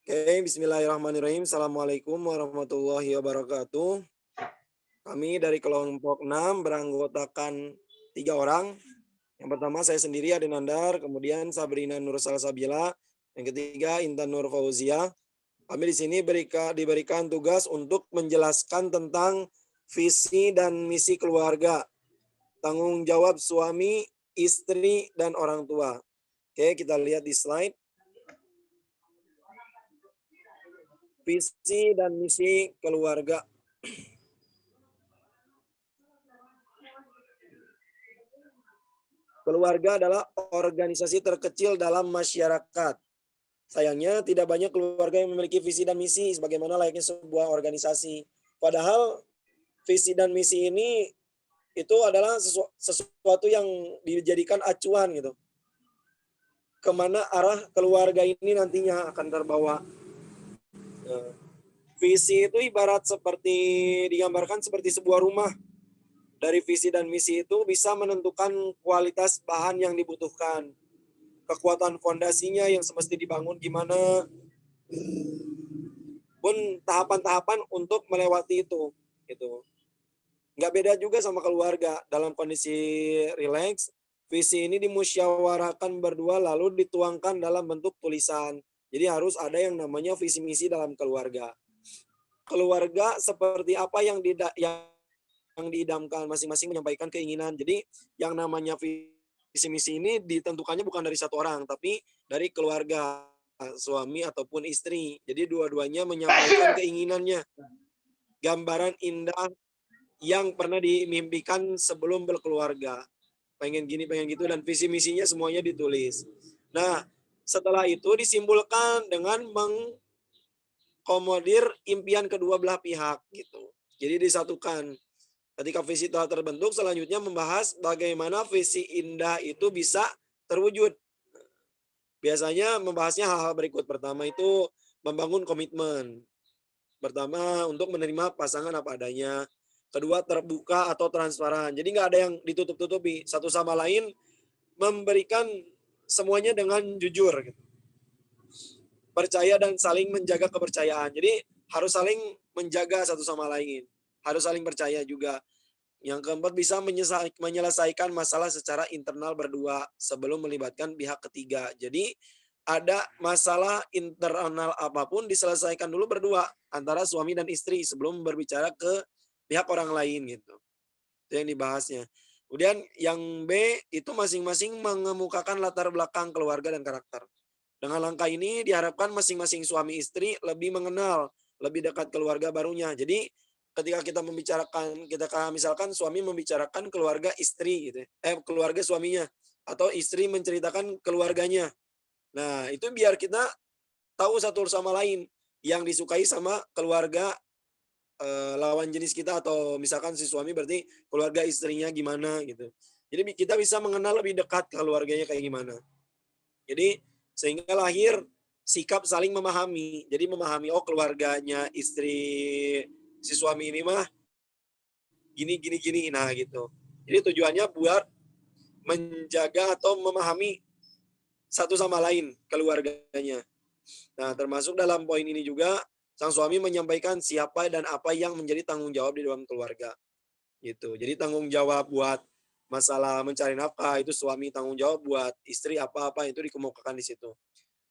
Oke, bismillahirrahmanirrahim. Assalamualaikum warahmatullahi wabarakatuh. Kami dari kelompok 6 beranggotakan 3 orang. Yang pertama saya sendiri Ade Nandar, kemudian Sabrina Nur Salsabila, yang ketiga Intan Nur Fauzia. Kami di sini diberikan tugas untuk menjelaskan tentang visi dan misi keluarga, tanggung jawab suami, istri, dan orang tua. Oke, kita lihat di slide. Visi dan misi keluarga. Keluarga adalah organisasi terkecil dalam masyarakat. Sayangnya tidak banyak keluarga yang memiliki visi dan misi sebagaimana layaknya sebuah organisasi. Padahal visi dan misi ini itu adalah sesuatu yang dijadikan acuan gitu. Kemana arah keluarga ini nantinya akan terbawa. Visi itu ibarat seperti digambarkan seperti sebuah rumah. Dari visi dan misi itu bisa menentukan kualitas bahan yang dibutuhkan, kekuatan fondasinya yang semesti dibangun gimana, pun tahapan-tahapan untuk melewati itu, gitu. Nggak beda juga sama keluarga, dalam kondisi rileks, visi ini dimusyawarahkan berdua lalu dituangkan dalam bentuk tulisan. Jadi harus ada yang namanya visi misi dalam keluarga. Keluarga seperti apa yang diidamkan, masing-masing menyampaikan keinginan. Jadi yang namanya visi misi ini ditentukannya bukan dari satu orang, tapi dari keluarga, suami ataupun istri. Jadi dua-duanya menyampaikan keinginannya, gambaran indah yang pernah dimimpikan sebelum berkeluarga. Pengen gini, pengen gitu, dan visi misinya semuanya ditulis. Nah, setelah itu disimpulkan dengan mengkomodir impian kedua belah pihak gitu. Jadi disatukan. Ketika visi telah terbentuk, selanjutnya membahas bagaimana visi indah itu bisa terwujud. Biasanya membahasnya hal-hal berikut. Pertama itu membangun komitmen. Pertama untuk menerima pasangan apa adanya. Kedua terbuka atau transparan. Jadi nggak ada yang ditutup-tutupi. Satu sama lain memberikan semuanya dengan jujur. Gitu. Percaya dan saling menjaga kepercayaan. Jadi harus saling menjaga satu sama lain. Harus saling percaya juga. Yang keempat bisa menyelesaikan masalah secara internal berdua sebelum melibatkan pihak ketiga. Jadi ada masalah internal apapun diselesaikan dulu berdua antara suami dan istri sebelum berbicara ke pihak orang lain gitu. Itu yang dibahasnya. Kemudian yang B itu masing-masing mengemukakan latar belakang keluarga dan karakter. Dengan langkah ini diharapkan masing-masing suami istri lebih mengenal, lebih dekat keluarga barunya. Jadi ketika kita membicarakan, kita misalkan suami membicarakan keluarga istri gitu, keluarga suaminya, atau istri menceritakan keluarganya. Nah itu biar kita tahu satu sama lain yang disukai sama keluarga lawan jenis kita, atau misalkan si suami berarti keluarga istrinya gimana gitu. Jadi kita bisa mengenal lebih dekat keluarganya kayak gimana. Jadi sehingga lahir sikap saling memahami. Jadi memahami, oh keluarganya istri si suami ini mah gini gini gini, nah gitu. Jadi tujuannya buat menjaga atau memahami satu sama lain keluarganya. Nah, termasuk dalam poin ini juga sang suami menyampaikan siapa dan apa yang menjadi tanggung jawab di dalam keluarga. Gitu. Jadi tanggung jawab buat masalah mencari nafkah itu suami, tanggung jawab buat istri apa-apa itu dikemukakan di situ.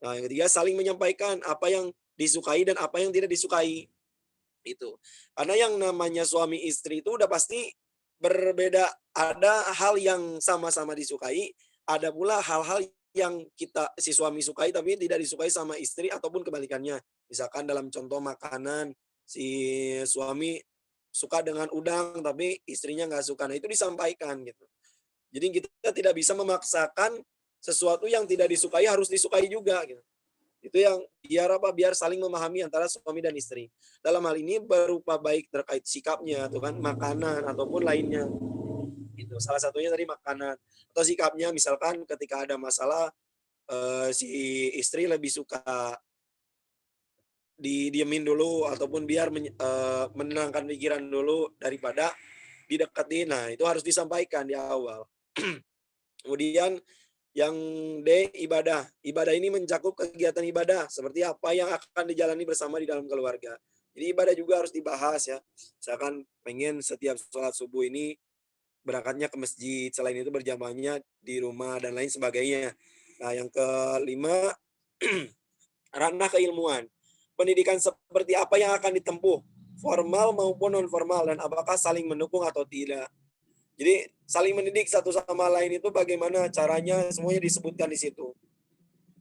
Nah, yang ketiga saling menyampaikan apa yang disukai dan apa yang tidak disukai. Itu. Karena yang namanya suami istri itu udah pasti berbeda. Ada hal yang sama-sama disukai, ada pula hal-hal yang si suami sukai tapi tidak disukai sama istri ataupun kebalikannya. Misalkan dalam contoh makanan, si suami suka dengan udang tapi istrinya nggak suka. Nah, itu disampaikan gitu. Jadi kita tidak bisa memaksakan sesuatu yang tidak disukai harus disukai juga gitu. Itu yang biar apa? Biar saling memahami antara suami dan istri. Dalam hal ini berupa baik terkait sikapnya, tuh kan, makanan ataupun lainnya. Itu salah satunya tadi makanan atau sikapnya, misalkan ketika ada masalah si istri lebih suka didiemin dulu ataupun biar menenangkan pikiran dulu daripada dideketin. Nah, itu harus disampaikan di awal. Kemudian Yang D, ibadah. Ibadah ini mencakup kegiatan ibadah seperti apa yang akan dijalani bersama di dalam keluarga. Jadi ibadah juga harus dibahas ya. Misalkan pengen setiap sholat subuh ini berangkatnya ke masjid, selain itu berjamaahnya di rumah dan lain sebagainya. Nah, yang kelima, ranah keilmuan. Pendidikan seperti apa yang akan ditempuh, formal maupun non formal, dan apakah saling mendukung atau tidak. Jadi saling mendidik satu sama lain itu bagaimana caranya, semuanya disebutkan di situ.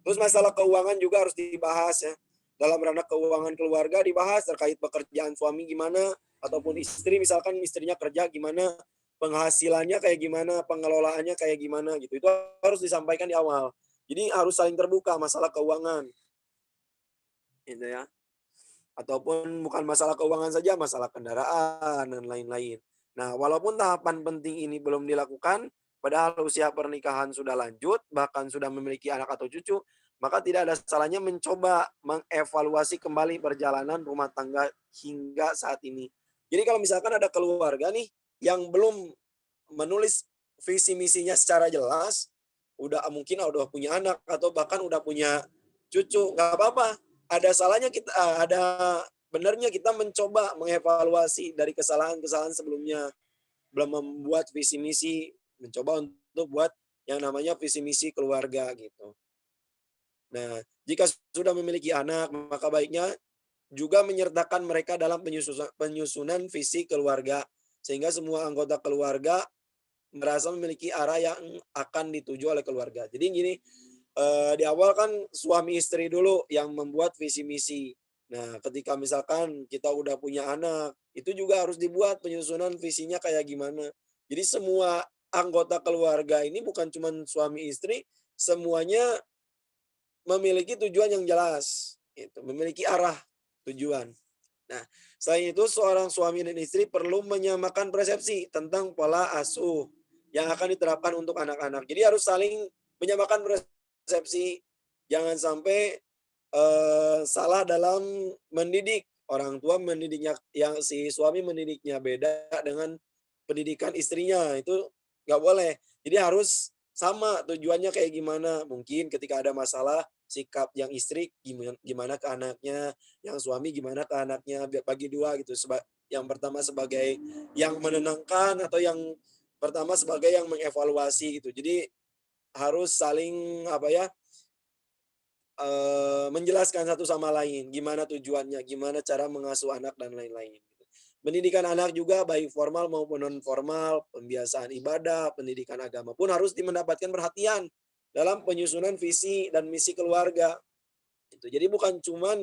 Terus masalah keuangan juga harus dibahas ya. Dalam ranah keuangan keluarga dibahas terkait pekerjaan suami gimana, ataupun istri misalkan istrinya kerja gimana, penghasilannya kayak gimana, pengelolaannya kayak gimana gitu. Itu harus disampaikan di awal. Jadi harus saling terbuka masalah keuangan gitu ya. Ataupun bukan masalah keuangan saja, masalah kendaraan dan lain-lain. Nah, walaupun tahapan penting ini belum dilakukan, padahal usia pernikahan sudah lanjut, bahkan sudah memiliki anak atau cucu, maka tidak ada salahnya mencoba mengevaluasi kembali perjalanan rumah tangga hingga saat ini. Jadi kalau misalkan ada keluarga nih yang belum menulis visi misinya secara jelas, udah mungkin udah punya anak atau bahkan udah punya cucu, nggak apa-apa. Ada salahnya kita, ada benarnya kita mencoba mengevaluasi dari kesalahan-kesalahan sebelumnya, belum membuat visi misi, mencoba untuk buat yang namanya visi misi keluarga gitu. Nah, jika sudah memiliki anak, maka baiknya juga menyertakan mereka dalam penyusunan visi keluarga, sehingga semua anggota keluarga merasa memiliki arah yang akan dituju oleh keluarga. Jadi gini, di awal kan suami istri dulu yang membuat visi misi. Nah, ketika misalkan kita udah punya anak, itu juga harus dibuat penyusunan visinya kayak gimana. Jadi semua anggota keluarga ini bukan cuma suami istri, semuanya memiliki tujuan yang jelas, gitu, memiliki arah tujuan. Nah, selain itu seorang suami dan istri perlu menyamakan persepsi tentang pola asuh yang akan diterapkan untuk anak-anak. Jadi harus saling menyamakan persepsi, jangan sampai salah dalam mendidik. Orang tua mendidiknya, yang si suami mendidiknya beda dengan pendidikan istrinya, itu nggak boleh. Jadi harus sama tujuannya kayak gimana. Mungkin ketika ada masalah, sikap yang istri gimana gimana ke anaknya, yang suami gimana ke anaknya, bagi dua gitu. Yang pertama sebagai yang menenangkan, atau yang pertama sebagai yang mengevaluasi gitu. Jadi harus saling apa ya, menjelaskan satu sama lain, gimana tujuannya, gimana cara mengasuh anak dan lain-lain, gitu. Pendidikan anak juga baik formal maupun non formal, pembiasaan ibadah, pendidikan agama pun harus mendapatkan perhatian dalam penyusunan visi dan misi keluarga, gitu. Jadi bukan cuman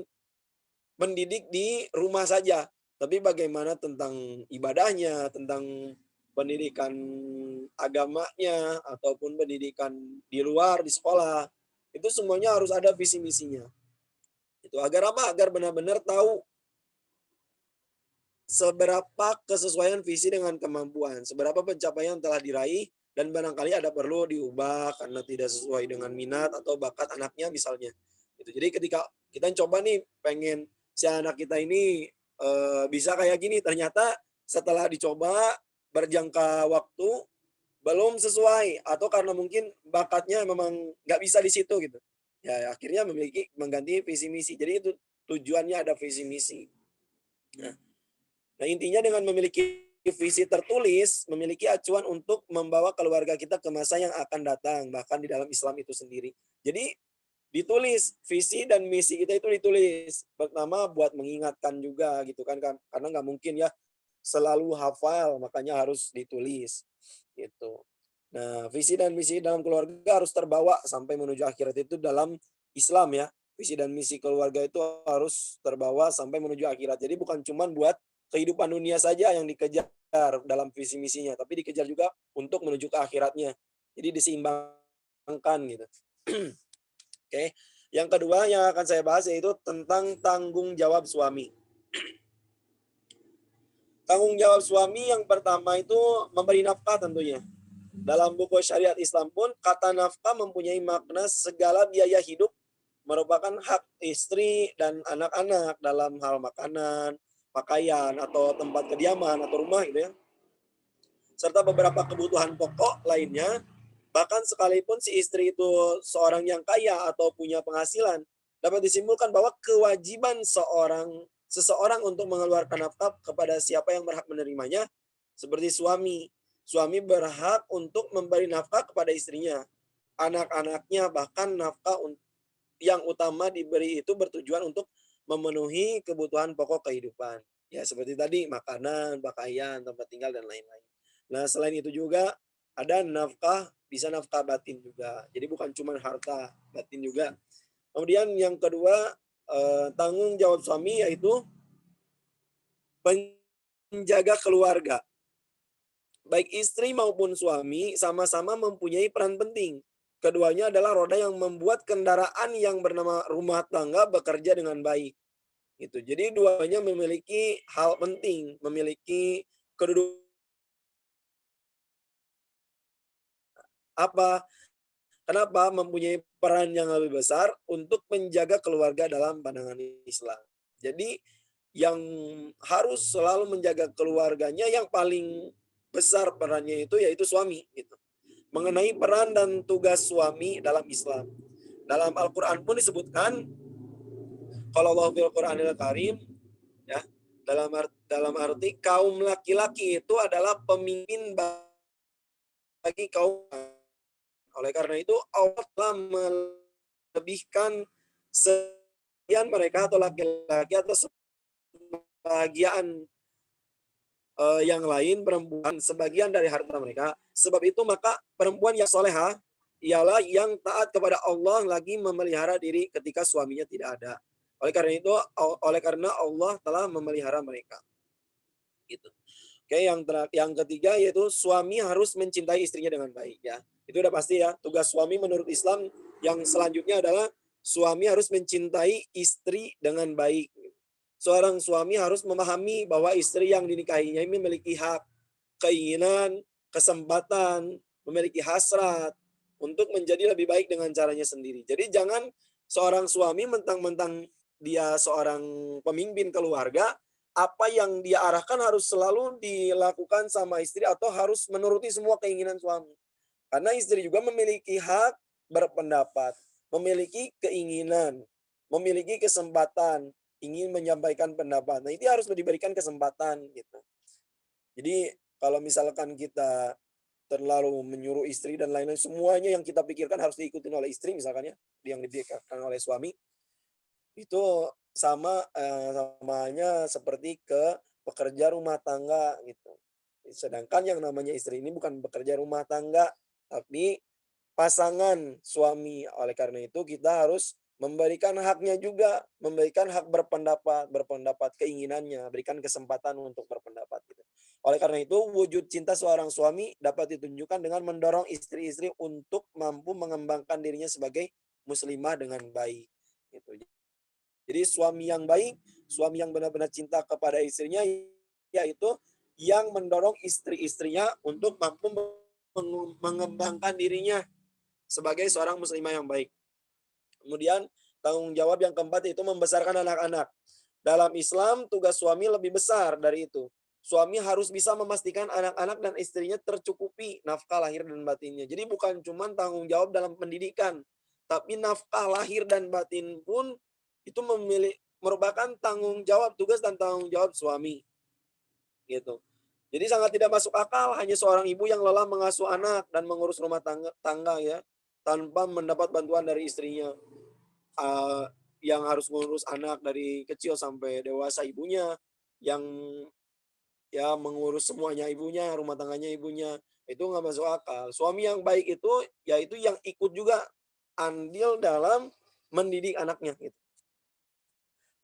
mendidik di rumah saja, tapi bagaimana tentang ibadahnya, tentang pendidikan agamanya, ataupun pendidikan di luar, di sekolah. Itu semuanya harus ada visi misinya. Itu agar apa? Agar benar-benar tahu seberapa kesesuaian visi dengan kemampuan, seberapa pencapaian telah diraih, dan barangkali ada perlu diubah karena tidak sesuai dengan minat atau bakat anaknya misalnya. Gitu. Jadi ketika kita coba nih pengen si anak kita ini bisa kayak gini, ternyata setelah dicoba berjangka waktu belum sesuai, atau karena mungkin bakatnya memang nggak bisa di situ gitu. Ya akhirnya mengganti visi misi. Jadi itu tujuannya ada visi misi. Nah, Nah, intinya dengan memiliki visi tertulis, memiliki acuan untuk membawa keluarga kita ke masa yang akan datang, bahkan di dalam Islam itu sendiri. Jadi ditulis visi dan misi kita itu ditulis. Pertama buat mengingatkan juga gitu kan, karena nggak mungkin ya selalu hafal, makanya harus ditulis gitu. Nah, visi dan misi dalam keluarga harus terbawa sampai menuju akhirat itu dalam Islam ya. Visi dan misi keluarga itu harus terbawa sampai menuju akhirat. Jadi bukan cuma buat kehidupan dunia saja yang dikejar dalam visi misinya, tapi dikejar juga untuk menuju ke akhiratnya. Jadi diseimbangkan gitu. Oke. Yang kedua yang akan saya bahas yaitu tentang tanggung jawab suami. Tanggung jawab suami yang pertama itu memberi nafkah tentunya. Dalam buku syariat Islam pun, kata nafkah mempunyai makna segala biaya hidup merupakan hak istri dan anak-anak dalam hal makanan, pakaian, atau tempat kediaman atau rumah gitu ya. Serta beberapa kebutuhan pokok lainnya, Bahkan sekalipun si istri itu seorang yang kaya atau punya penghasilan, dapat disimpulkan bahwa kewajiban seseorang untuk mengeluarkan nafkah kepada siapa yang berhak menerimanya seperti suami. Suami berhak untuk memberi nafkah kepada istrinya, anak-anaknya, bahkan nafkah yang utama diberi itu bertujuan untuk memenuhi kebutuhan pokok kehidupan. Ya seperti tadi makanan, pakaian, tempat tinggal dan lain-lain. Nah, selain itu juga ada nafkah, bisa nafkah batin juga. Jadi bukan cuma harta, batin juga. Kemudian yang kedua, tanggung jawab suami yaitu menjaga keluarga. Baik istri maupun suami sama-sama mempunyai peran penting. Keduanya adalah roda yang membuat kendaraan yang bernama rumah tangga bekerja dengan baik. Gitu. Jadi duanya memiliki hal penting, memiliki kedudukan apa? Kenapa? Mempunyai peran yang lebih besar untuk menjaga keluarga dalam pandangan Islam. Jadi yang harus selalu menjaga keluarganya yang paling besar perannya itu yaitu suami gitu. Mengenai peran dan tugas suami dalam Islam. Dalam Al-Qur'an pun disebutkan kalau Allah fil Qur'anil Karim ya, dalam arti kaum laki-laki itu adalah pemimpin bagi kaum. Oleh karena itu Allah telah melebihkan sebagian mereka atau laki-laki atau sebagian yang lain perempuan sebagian dari harta mereka. Sebab itu maka perempuan yang soleha ialah yang taat kepada Allah lagi memelihara diri ketika suaminya tidak ada. Oleh karena Allah telah memelihara mereka. Gitu. Oke, yang ketiga yaitu suami harus mencintai istrinya dengan baik ya. Itu udah pasti ya. Tugas suami menurut Islam yang selanjutnya adalah suami harus mencintai istri dengan baik. Seorang suami harus memahami bahwa istri yang dinikahinya ini memiliki hak, keinginan, kesempatan, memiliki hasrat untuk menjadi lebih baik dengan caranya sendiri. Jadi jangan seorang suami mentang-mentang dia seorang pemimpin keluarga, apa yang dia arahkan harus selalu dilakukan sama istri atau harus menuruti semua keinginan suami. Karena istri juga memiliki hak berpendapat, memiliki keinginan, memiliki kesempatan, ingin menyampaikan pendapat. Nah, itu harus diberikan kesempatan gitu. Jadi kalau misalkan kita terlalu menyuruh istri dan lain-lain, semuanya yang kita pikirkan harus diikutin oleh istri misalkan ya, yang dipikirkan oleh suami, itu samanya seperti ke pekerja rumah tangga gitu. Sedangkan yang namanya istri ini bukan bekerja rumah tangga, tapi pasangan suami. Oleh karena itu kita harus memberikan haknya juga, memberikan hak berpendapat keinginannya, berikan kesempatan untuk berpendapat gitu. Oleh karena itu wujud cinta seorang suami dapat ditunjukkan dengan mendorong istri-istri untuk mampu mengembangkan dirinya sebagai muslimah dengan baik gitu. Jadi suami yang baik, suami yang benar-benar cinta kepada istrinya, yaitu yang mendorong istri-istrinya untuk mampu mengembangkan dirinya sebagai seorang muslimah yang baik. Kemudian tanggung jawab yang keempat itu membesarkan anak-anak. Dalam Islam tugas suami lebih besar dari itu. Suami harus bisa memastikan anak-anak dan istrinya tercukupi nafkah lahir dan batinnya. Jadi bukan cuma tanggung jawab dalam pendidikan, tapi nafkah lahir dan batin pun itu merupakan tanggung jawab, tugas dan tanggung jawab suami gitu. Jadi sangat tidak masuk akal hanya seorang ibu yang lelah mengasuh anak dan mengurus rumah tangga ya tanpa mendapat bantuan dari istrinya. Yang harus mengurus anak dari kecil sampai dewasa ibunya, yang ya mengurus semuanya ibunya, rumah tangganya ibunya, itu nggak masuk akal. Suami yang baik itu yaitu yang ikut juga andil dalam mendidik anaknya gitu.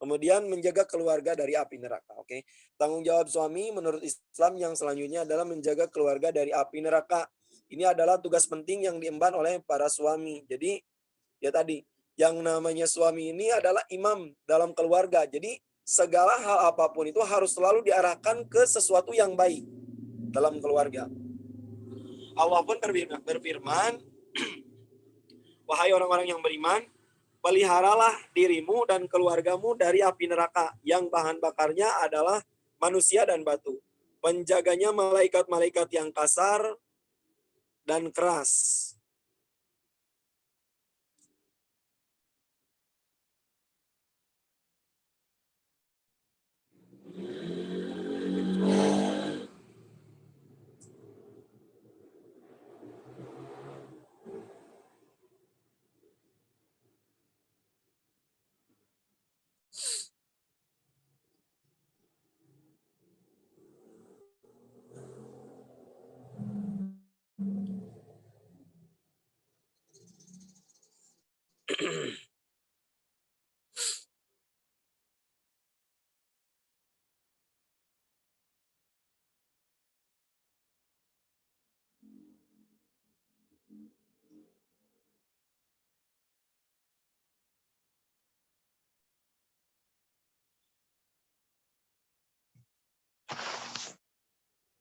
Kemudian menjaga keluarga dari api neraka. Oke. Tanggung jawab suami menurut Islam yang selanjutnya adalah menjaga keluarga dari api neraka. Ini adalah tugas penting yang diemban oleh para suami. Jadi ya tadi yang namanya suami ini adalah imam dalam keluarga. Jadi segala hal apapun itu harus selalu diarahkan ke sesuatu yang baik dalam keluarga. Allah pun berfirman, wahai orang-orang yang beriman, peliharalah dirimu dan keluargamu dari api neraka yang bahan bakarnya adalah manusia dan batu. Penjaganya malaikat-malaikat yang kasar dan keras.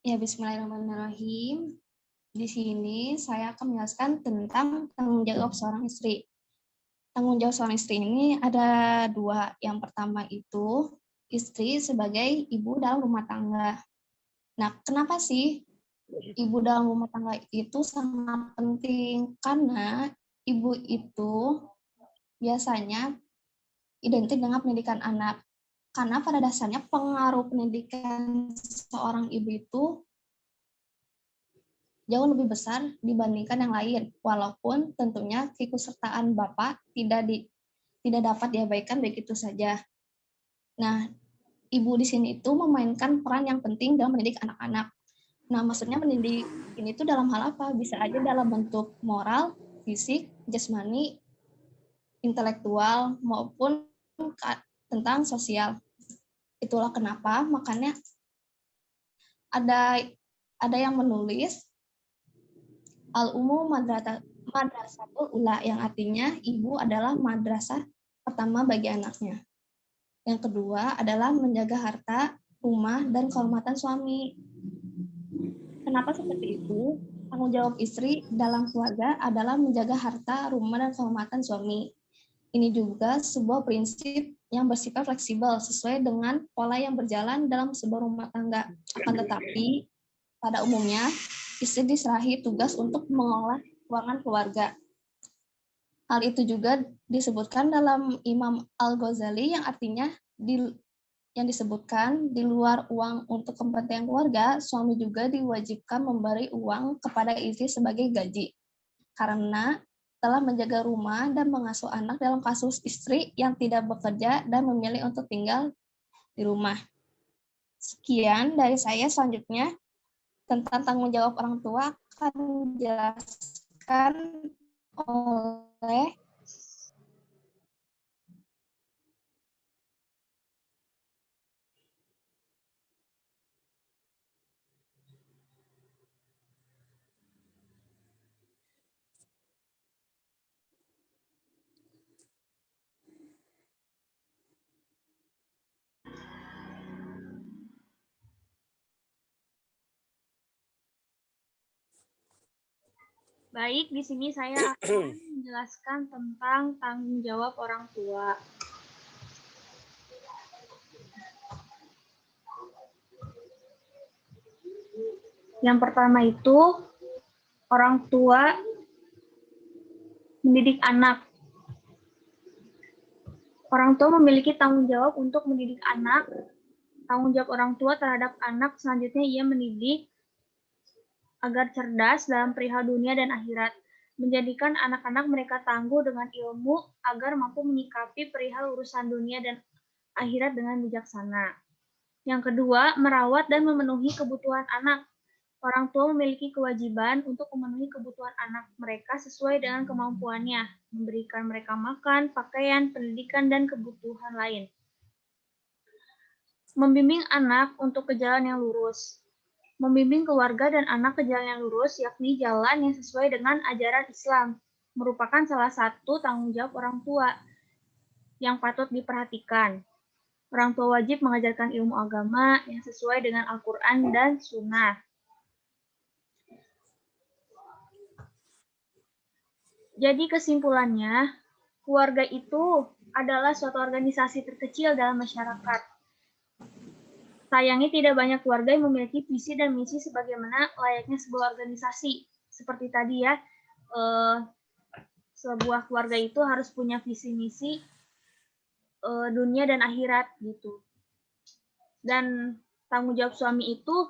Ya, bismillahirrahmanirrahim. Di sini saya akan menjelaskan tentang tanggung jawab seorang istri. Tanggung jawab seorang istri ini ada dua. Yang pertama itu istri sebagai ibu dalam rumah tangga. Nah, kenapa sih ibu dalam rumah tangga itu sangat penting? Karena ibu itu biasanya identik dengan pendidikan anak. Karena pada dasarnya pengaruh pendidikan seorang ibu itu jauh lebih besar dibandingkan yang lain, walaupun tentunya keikutsertaan Bapak tidak dapat diabaikan begitu saja. Nah, ibu di sini itu memainkan peran yang penting dalam mendidik anak-anak. Nah, maksudnya mendidik ini tuh dalam hal apa? Bisa aja dalam bentuk moral, fisik, jasmani, intelektual, maupun tentang sosial. Itulah kenapa makanya ada yang menulis Al-Ummu Madrasatul Ula, yang artinya ibu adalah madrasah pertama bagi anaknya. Yang kedua adalah menjaga harta, rumah, dan kehormatan suami. Kenapa seperti itu? Tanggung jawab istri dalam keluarga adalah menjaga harta, rumah, dan kehormatan suami. Ini juga sebuah prinsip yang bersifat fleksibel sesuai dengan pola yang berjalan dalam sebuah rumah tangga. Akan tetapi, pada umumnya, istri diserahi tugas untuk mengolah keuangan keluarga. Hal itu juga disebutkan dalam Imam Al-Ghazali yang artinya yang disebutkan di luar uang untuk kepentingan keluarga, suami juga diwajibkan memberi uang kepada istri sebagai gaji. Karena telah menjaga rumah dan mengasuh anak dalam kasus istri yang tidak bekerja dan memilih untuk tinggal di rumah. Sekian dari saya. Selanjutnya tentang tanggung jawab orang tua akan dijelaskan oleh Baik, di sini saya akan menjelaskan tentang tanggung jawab orang tua. Yang pertama itu, orang tua mendidik anak. Orang tua memiliki tanggung jawab untuk mendidik anak. Tanggung jawab orang tua terhadap anak selanjutnya ia mendidik agar cerdas dalam perihal dunia dan akhirat, menjadikan anak-anak mereka tangguh dengan ilmu agar mampu menyikapi perihal urusan dunia dan akhirat dengan bijaksana. Yang kedua, merawat dan memenuhi kebutuhan anak. Orang tua memiliki kewajiban untuk memenuhi kebutuhan anak mereka sesuai dengan kemampuannya, memberikan mereka makan, pakaian, pendidikan, dan kebutuhan lain. Membimbing anak untuk ke jalan yang lurus. Membimbing keluarga dan anak ke jalan yang lurus, yakni jalan yang sesuai dengan ajaran Islam, merupakan salah satu tanggung jawab orang tua yang patut diperhatikan. Orang tua wajib mengajarkan ilmu agama yang sesuai dengan Al-Quran dan Sunnah. Jadi kesimpulannya, keluarga itu adalah suatu organisasi terkecil dalam masyarakat. Sayangnya tidak banyak keluarga yang memiliki visi dan misi sebagaimana layaknya sebuah organisasi. Seperti tadi ya, sebuah keluarga itu harus punya visi misi dunia dan akhirat gitu. Dan tanggung jawab suami itu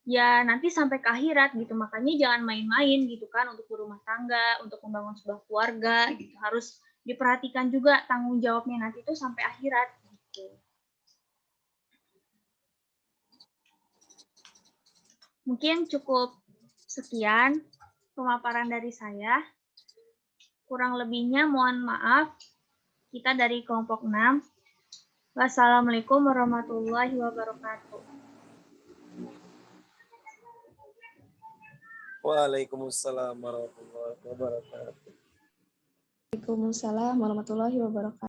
ya nanti sampai ke akhirat gitu. Makanya jangan main-main gitu kan untuk berumah tangga, untuk membangun sebuah keluarga gitu. Harus diperhatikan juga tanggung jawabnya nanti itu sampai akhirat gitu. Mungkin cukup sekian pemaparan dari saya. Kurang lebihnya mohon maaf. Kita dari kelompok 6. Wassalamualaikum warahmatullahi wabarakatuh. Waalaikumsalam warahmatullahi wabarakatuh. Waalaikumsalam warahmatullahi wabarakatuh.